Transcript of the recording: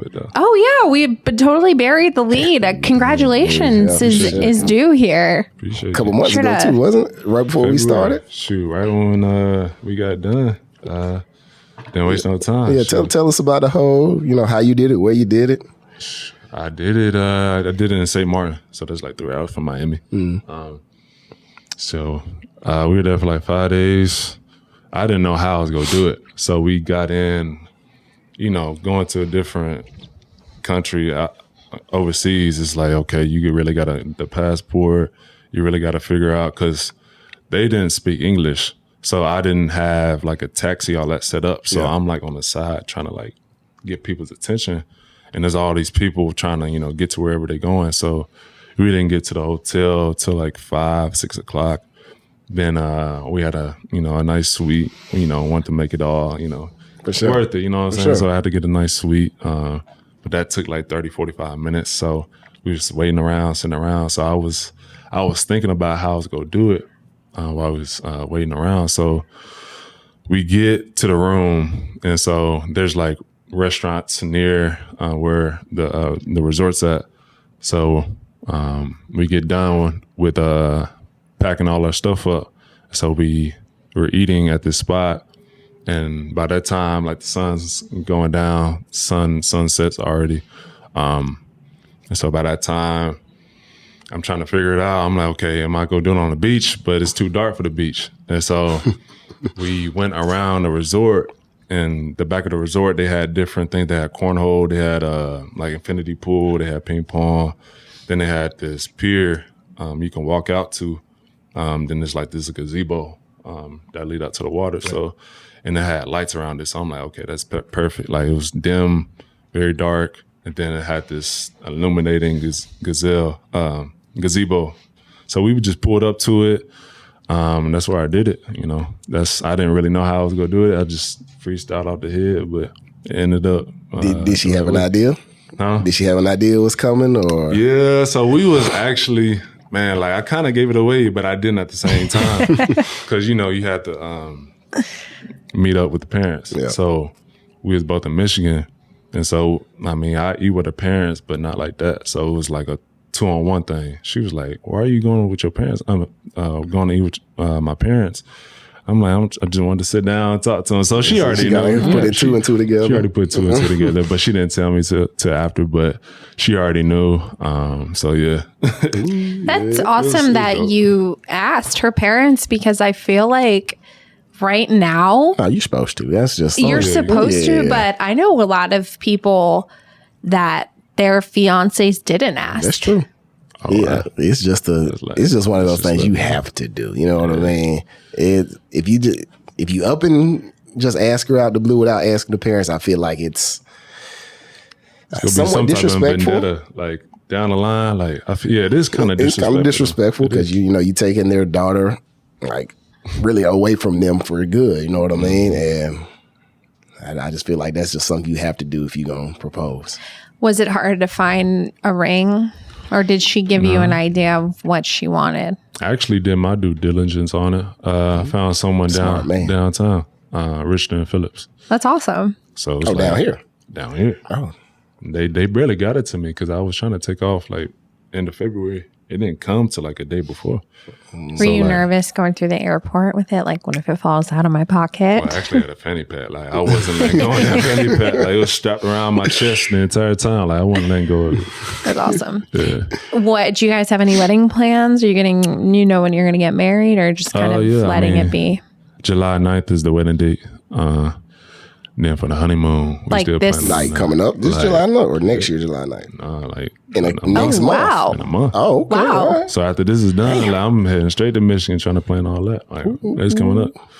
But we totally buried the lead. Congratulations is due here. Appreciate a couple months ago too, wasn't it? Right before February. we started. Shoot, right when we got done. Didn't waste no time. Yeah, tell us about the whole, how you did it, where you did it. I did it. I did it in St. Martin, so that's like 3 hours from Miami. So we were there for like 5 days. I didn't know how I was gonna do it, so we got in. Going to a different country overseas is like, okay, you really got the passport. You really got to figure out, because they didn't speak English, so I didn't have like a taxi, all that set up. So I'm like on the side trying to like get people's attention. And there's all these people trying to, get to wherever they're going. So we didn't get to the hotel till like 5, 6 o'clock. Then we had a nice suite, wanted to make it all, For sure. worth it, you know what I'm saying? Sure. So I had to get a nice suite. But that took like 30, 45 minutes. So we were just waiting around, sitting around. So I was thinking about how I was going to do it while I was waiting around. So we get to the room, and so there's like restaurants near where the resort's at. So we get done with packing all our stuff up. So we were eating at this spot, and by that time, like the sun's going down, sun sets already. And so by that time, I'm trying to figure it out. I'm like, okay, am I going to do it on the beach? But it's too dark for the beach. And so we went around the resort, and the back of the resort, they had different things. They had cornhole, they had like infinity pool, they had ping pong. Then they had this pier you can walk out to. Then there's like this gazebo that lead out to the water. Right. So, and it had lights around it. So I'm like, okay, that's perfect. Like it was dim, very dark. And then it had this illuminating gazebo. So we would just pull it up to it. And that's where I did it. I didn't really know how I was going to do it. I just freestyled off the head, but it ended up. Did she have an idea? Huh? Did she have an idea what's coming? Or Yeah. So we was actually, man, like I kind of gave it away, but I didn't at the same time. Because, you had to meet up with the parents. Yeah. So we was both in Michigan. And so, I eat with the parents, but not like that. So it was like a 2-on-1 thing. She was like, why are you going with your parents? I'm going to eat with my parents. I'm like, I just wanted to sit down and talk to them. So she already knew. Put two and two together. She already put 2 and 2 together, but she didn't tell me till after, but she already knew. So yeah. That's awesome that you asked her parents, because I feel like right now. Oh, you're supposed to. That's just you're supposed to, but I know a lot of people that their fiancés didn't ask. That's true. Oh, yeah, wow. It's just one of those things you have to do. You know what I mean? If you up and just ask her out the blue without asking the parents, I feel like it's somewhat disrespectful. Like down the line, like it is kind of disrespectful. It's kind of disrespectful because you taking their daughter like really away from them for good. You know what I mean? And I just feel like that's just something you have to do if you're gonna propose. Was it hard to find a ring? Or did she give you an idea of what she wanted? I actually did my due diligence on it. I found someone downtown, Richard and Phillips. That's awesome. So it's down here? Down here. Oh. They barely got it to me because I was trying to take off like end of February. It didn't come till like a day before. Were you nervous going through the airport with it? Like, what if it falls out of my pocket? Well, I actually had a fanny pack. Like, I wasn't letting go of that fanny pack. Like, it was strapped around my chest the entire time. Like, I wasn't letting go of it. That's awesome. Yeah. What, do you guys have any wedding plans? Are you when you're going to get married, or just kind of letting it be? July 9th is the wedding date. Then for the honeymoon, like this night coming up, this July 9th or next year July 9th? Like next month. Wow. In a month. Oh, okay. Wow. Right. So after this is done, like, I'm heading straight to Michigan trying to plan all that. Like, it's coming up.